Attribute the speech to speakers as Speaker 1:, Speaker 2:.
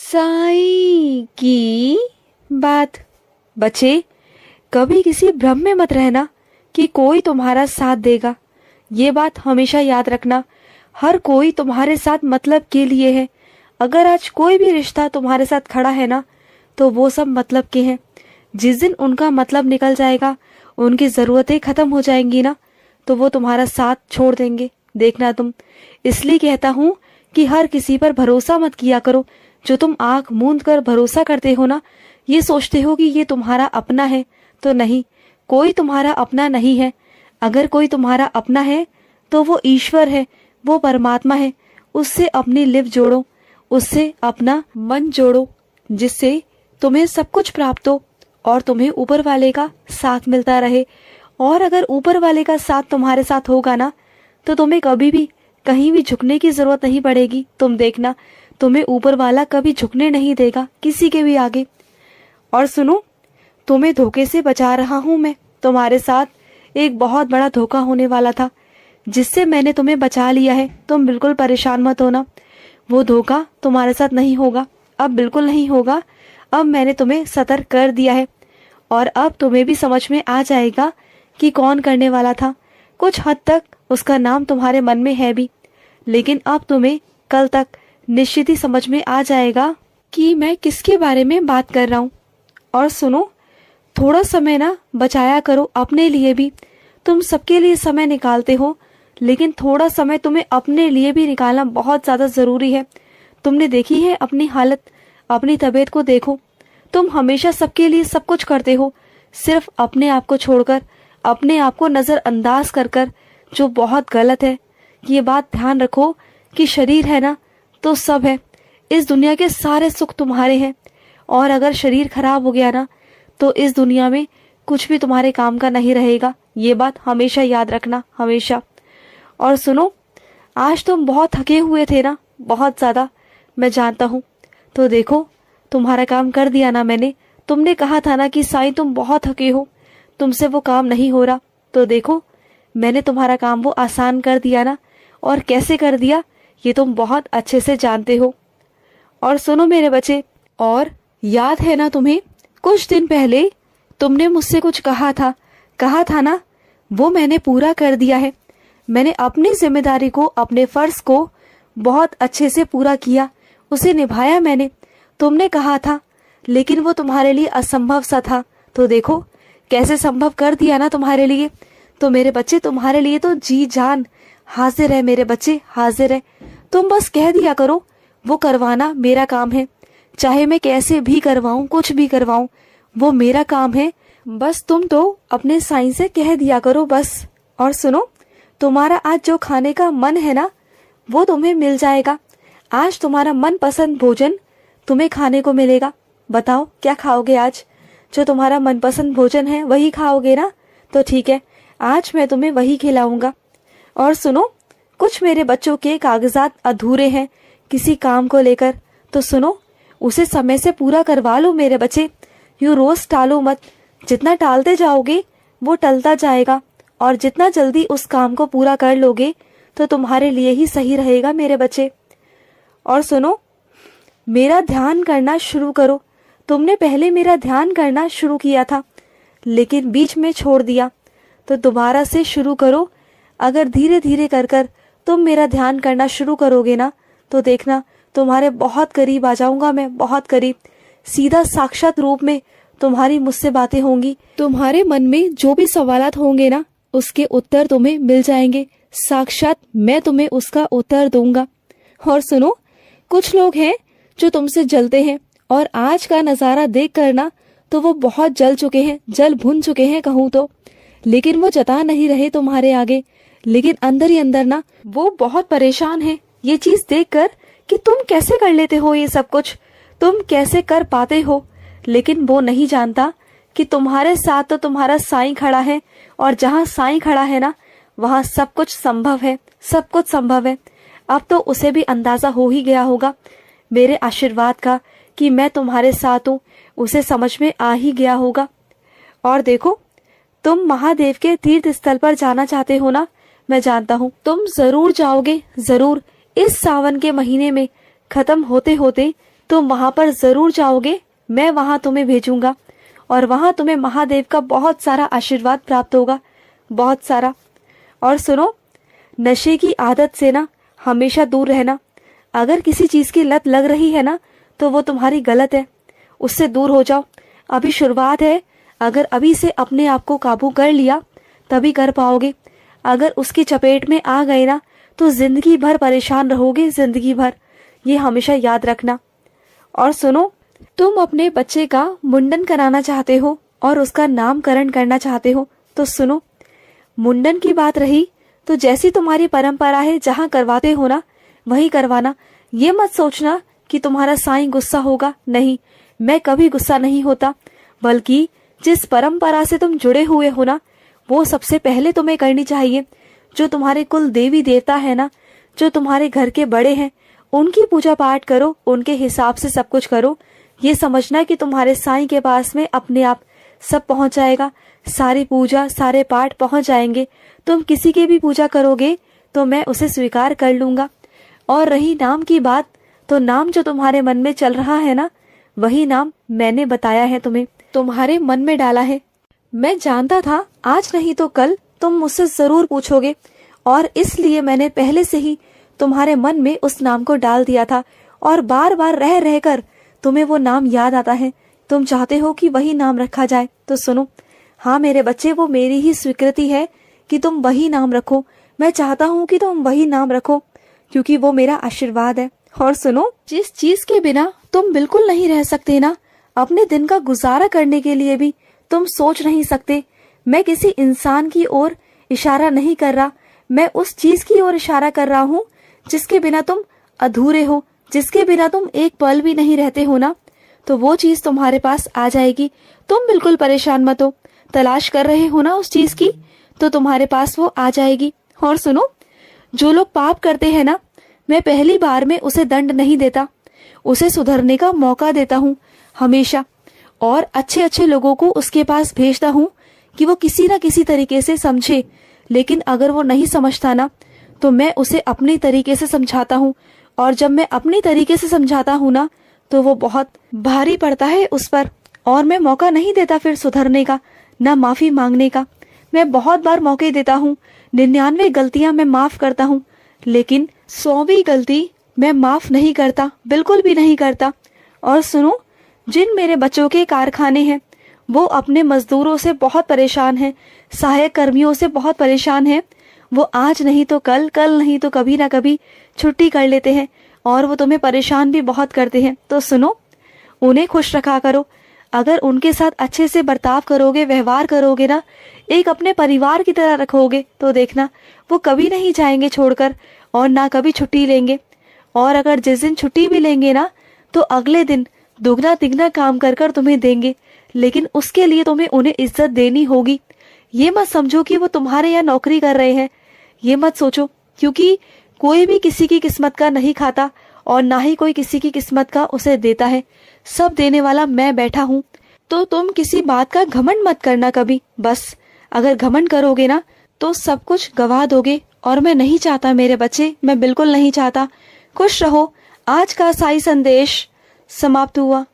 Speaker 1: साईं की बात। बच्चे, कभी किसी भ्रम में मत रहना कि कोई तुम्हारा साथ देगा। ये बात हमेशा याद रखना, हर कोई तुम्हारे साथ मतलब के लिए है। अगर आज कोई भी रिश्ता तुम्हारे साथ खड़ा है ना, तो वो सब मतलब के हैं। जिस दिन उनका मतलब निकल जाएगा, उनकी जरूरतें खत्म हो जाएंगी ना, तो वो तुम्हारा साथ छोड़ देंगे। देखना तुम। इसलिए कहता हूँ कि हर किसी पर भरोसा मत किया करो। जो तुम आंख मूंद कर भरोसा करते हो ना, ये सोचते हो कि ये तुम्हारा अपना है, तो नहीं, कोई तुम्हारा अपना नहीं है। अगर कोई तुम्हारा अपना है तो वो ईश्वर है, वो परमात्मा है। उससे अपनी लिव जोड़ो, उससे अपना मन जोड़ो, जिससे तुम्हें सब कुछ प्राप्त हो और तुम्हें ऊपर वाले का साथ मिलता रहे। और अगर ऊपर वाले का साथ तुम्हारे साथ होगा ना, तो तुम्हें कभी भी कहीं भी झुकने की जरूरत नहीं पड़ेगी। तुम देखना, तुम्हें ऊपर वाला कभी झुकने नहीं देगा किसी के भी आगे। और सुनो, तुम्हें धोखे से बचा रहा हूं मैं। तुम्हारे साथ एक बहुत बड़ा धोखा होने वाला था, जिससे मैंने तुम्हें बचा लिया है। तुम बिल्कुल परेशान मत होना, वो धोखा तुम्हारे साथ नहीं होगा, अब बिल्कुल नहीं होगा। अब मैंने तुम्हें सतर्क कर दिया है और अब तुम्हें भी समझ में आ जाएगा कि कौन करने वाला था। कुछ हद तक उसका नाम तुम्हारे मन में है भी, लेकिन अब तुम्हें कल तक निश्चित ही समझ में आ जाएगा कि मैं किसके बारे में बात कर रहा हूँ। और सुनो, थोड़ा समय ना बचाया करो अपने लिए भी। तुम सबके लिए समय निकालते हो, लेकिन थोड़ा समय तुम्हें अपने लिए भी निकालना बहुत ज्यादा जरूरी है। तुमने देखी है अपनी हालत, अपनी तबीयत को देखो। तुम हमेशा सबके लिए सब कुछ करते हो, सिर्फ अपने आप को छोड़कर, अपने आप को नजरअंदाज कर कर, जो बहुत गलत है। ये बात ध्यान रखो कि शरीर है ना, तो सब है। इस दुनिया के सारे सुख तुम्हारे हैं, और अगर शरीर खराब हो गया ना, तो इस दुनिया में कुछ भी तुम्हारे काम का नहीं रहेगा। ये बात हमेशा याद रखना, हमेशा। और सुनो, आज तुम बहुत थके हुए थे ना, बहुत ज्यादा, मैं जानता हूँ। तो देखो, तुम्हारा काम कर दिया ना मैंने। तुमने कहा था ना कि साईं तुम बहुत थके हो, तुमसे वो काम नहीं हो रहा। तो देखो, मैंने तुम्हारा काम वो आसान कर दिया ना। और कैसे कर दिया, ये तुम बहुत अच्छे से जानते हो। और सुनो मेरे बच्चे, और याद है ना तुम्हें, कुछ दिन पहले तुमने मुझसे कुछ कहा था ना, वो मैंने पूरा कर दिया है। मैंने अपनी जिम्मेदारी को, अपने फर्ज को बहुत अच्छे से पूरा किया, उसे निभाया मैंने। तुमने कहा था, लेकिन वो तुम्हारे लिए असंभव सा था। तो देखो कैसे संभव कर दिया ना तुम्हारे लिए। तो मेरे बच्चे, तुम्हारे लिए तो जी जान हाजिर है मेरे बच्चे, हाजिर है। तुम बस कह दिया करो, वो करवाना मेरा काम है। चाहे मैं कैसे भी करवाऊं, कुछ भी करवाऊं, वो मेरा काम है। बस तुम तो अपने साईं से कह दिया करो बस। और सुनो, तुम्हारा आज जो खाने का मन है ना, वो तुम्हें मिल जाएगा। आज तुम्हारा मनपसंद भोजन तुम्हें खाने को मिलेगा। बताओ क्या खाओगे आज? जो तुम्हारा मनपसंद भोजन है वही खाओगे ना? तो ठीक है, आज मैं तुम्हें वही खिलाऊंगा। और सुनो, कुछ मेरे बच्चों के कागजात अधूरे हैं किसी काम को लेकर, तो सुनो, उसे समय से पूरा करवा लो मेरे बच्चे। यूं रोज टालो मत, जितना टालते जाओगे वो टलता जाएगा, और जितना जल्दी उस काम को पूरा कर लोगे तो तुम्हारे लिए ही सही रहेगा मेरे बच्चे। और सुनो, मेरा ध्यान करना शुरू करो। तुमने पहले मेरा ध्यान करना शुरू किया था, लेकिन बीच में छोड़ दिया, तो दोबारा से शुरू करो। अगर धीरे धीरे कर कर तुम मेरा ध्यान करना शुरू करोगे ना, तो देखना तुम्हारे बहुत करीब आ जाऊंगा मैं, बहुत करीब। सीधा साक्षात रूप में तुम्हारी मुझसे बातें होंगी। तुम्हारे मन में जो भी सवालात होंगे ना, उसके उत्तर तुम्हें मिल जाएंगे। साक्षात मैं तुम्हें उसका उत्तर दूंगा। और सुनो, कुछ लोग हैं जो तुमसे जलते हैं, और आज का नजारा देख कर ना, तो वो बहुत जल चुके हैं, जल भुन चुके हैं कहूँ तो। लेकिन वो जता नहीं रहे तुम्हारे आगे, लेकिन अंदर ही अंदर ना वो बहुत परेशान है ये चीज देखकर कि तुम कैसे कर लेते हो ये सब कुछ, तुम कैसे कर पाते हो। लेकिन वो नहीं जानता कि तुम्हारे साथ तो तुम्हारा साईं खड़ा है, और जहाँ साईं खड़ा है ना, वहाँ सब कुछ संभव है, सब कुछ संभव है। अब तो उसे भी अंदाजा हो ही गया होगा मेरे आशीर्वाद का कि मैं तुम्हारे साथ हूँ, उसे समझ में आ ही गया होगा। और देखो, तुम महादेव के तीर्थ स्थल पर जाना चाहते हो ना, मैं जानता हूँ तुम जरूर जाओगे, जरूर। इस सावन के महीने में खत्म होते होते तुम वहां पर जरूर जाओगे, मैं वहां तुम्हें भेजूंगा और वहां तुम्हें महादेव का बहुत सारा आशीर्वाद प्राप्त होगा, बहुत सारा। और सुनो, नशे की आदत से ना हमेशा दूर रहना। अगर किसी चीज की लत लग रही है ना तो वो तुम्हारी गलत है, उससे दूर हो जाओ। अभी शुरुआत है, अगर अभी से अपने आप को काबू कर लिया तभी कर पाओगे। अगर उसकी चपेट में आ गए ना तो जिंदगी भर परेशान रहोगे, जिंदगी भर। ये हमेशा याद रखना। और सुनो, तुम अपने बच्चे का मुंडन कराना चाहते हो और उसका नामकरण करना चाहते हो, तो सुनो, मुंडन की बात रही तो जैसी तुम्हारी परंपरा है जहाँ करवाते हो ना वहीं करवाना। ये मत सोचना कि तुम्हारा साईं गुस्सा होगा, नहीं, मैं कभी गुस्सा नहीं होता। बल्कि जिस परंपरा से तुम जुड़े हुए हो ना वो सबसे पहले तुम्हें करनी चाहिए। जो तुम्हारे कुल देवी देवता है ना, जो तुम्हारे घर के बड़े हैं, उनकी पूजा पाठ करो, उनके हिसाब से सब कुछ करो। ये समझना कि तुम्हारे साईं के पास में अपने आप सब पहुंच जाएगा, सारी पूजा सारे पाठ पहुंच जाएंगे। तुम किसी की भी पूजा करोगे तो मैं उसे स्वीकार कर लूंगा। और रही नाम की बात, तो नाम जो तुम्हारे मन में चल रहा है ना वही नाम मैंने बताया है, तुम्हें तुम्हारे मन में डाला है। मैं जानता था आज नहीं तो कल तुम मुझसे जरूर पूछोगे और इसलिए मैंने पहले से ही तुम्हारे मन में उस नाम को डाल दिया था। और बार बार रह रहकर तुम्हें वो नाम याद आता है, तुम चाहते हो कि वही नाम रखा जाए। तो सुनो, हाँ मेरे बच्चे, वो मेरी ही स्वीकृति है कि तुम वही नाम रखो। मैं चाहता हूँ कि तुम वही नाम रखो क्योंकि वो मेरा आशीर्वाद है। और सुनो, जिस चीज के बिना तुम बिल्कुल नहीं रह सकते ना, अपने दिन का गुजारा करने के लिए भी तुम सोच नहीं सकते। मैं किसी इंसान की ओर इशारा नहीं कर रहा, मैं उस चीज की ओर इशारा कर रहा हूँ जिसके बिना तुम अधूरे हो, जिसके बिना तुम एक पल भी नहीं रहते हो ना, तो वो चीज तुम्हारे पास आ जाएगी। तुम बिल्कुल परेशान मत हो, तलाश कर रहे हो ना उस चीज की, तो तुम्हारे पास वो आ जाएगी। और सुनो, जो लोग पाप करते हैं ना, मैं पहली बार में उसे दंड नहीं देता, उसे सुधरने का मौका देता हूँ हमेशा। और अच्छे अच्छे लोगों को उसके पास भेजता हूँ कि वो किसी ना किसी तरीके से समझे। लेकिन अगर वो नहीं समझता ना तो मैं उसे अपने तरीके से समझाता हूँ। और जब मैं अपनी तरीके से समझाता हूँ ना तो वो बहुत भारी पड़ता है उस पर, और मैं मौका नहीं देता फिर सुधरने का, ना माफी मांगने का। मैं बहुत बार मौके देता हूँ, 99 गलतियां मैं माफ करता हूँ, लेकिन 100वीं गलती मैं माफ नहीं करता, बिल्कुल भी नहीं करता। और सुनो, जिन मेरे बच्चों के कारखाने हैं वो अपने मजदूरों से बहुत परेशान हैं, सहायक कर्मियों से बहुत परेशान हैं। वो आज नहीं तो कल, कल नहीं तो कभी ना कभी छुट्टी कर लेते हैं और वो तुम्हें परेशान भी बहुत करते हैं। तो सुनो, उन्हें खुश रखा करो। अगर उनके साथ अच्छे से बर्ताव करोगे, व्यवहार करोगे ना, एक अपने परिवार की तरह रखोगे, तो देखना वो कभी नहीं जाएंगे छोड़कर और ना कभी छुट्टी लेंगे। और अगर जिस दिन छुट्टी भी लेंगे ना तो अगले दिन दुगना तिगना काम कर कर तुम्हें देंगे, लेकिन उसके लिए तुम्हें उन्हें इज्जत देनी होगी। ये मत समझो कि वो तुम्हारे यहाँ नौकरी कर रहे हैं, ये मत सोचो, क्योंकि कोई भी किसी की किस्मत का नहीं खाता और ना ही कोई किसी की किस्मत का उसे देता है। सब देने वाला मैं बैठा हूँ। तो तुम किसी बात का घमंड मत करना कभी, बस। अगर घमंड करोगे ना तो सब कुछ गवा दोगे, और मैं नहीं चाहता मेरे बच्चे, मैं बिल्कुल नहीं चाहता। खुश रहो। आज का साई संदेश समाप्त हुआ।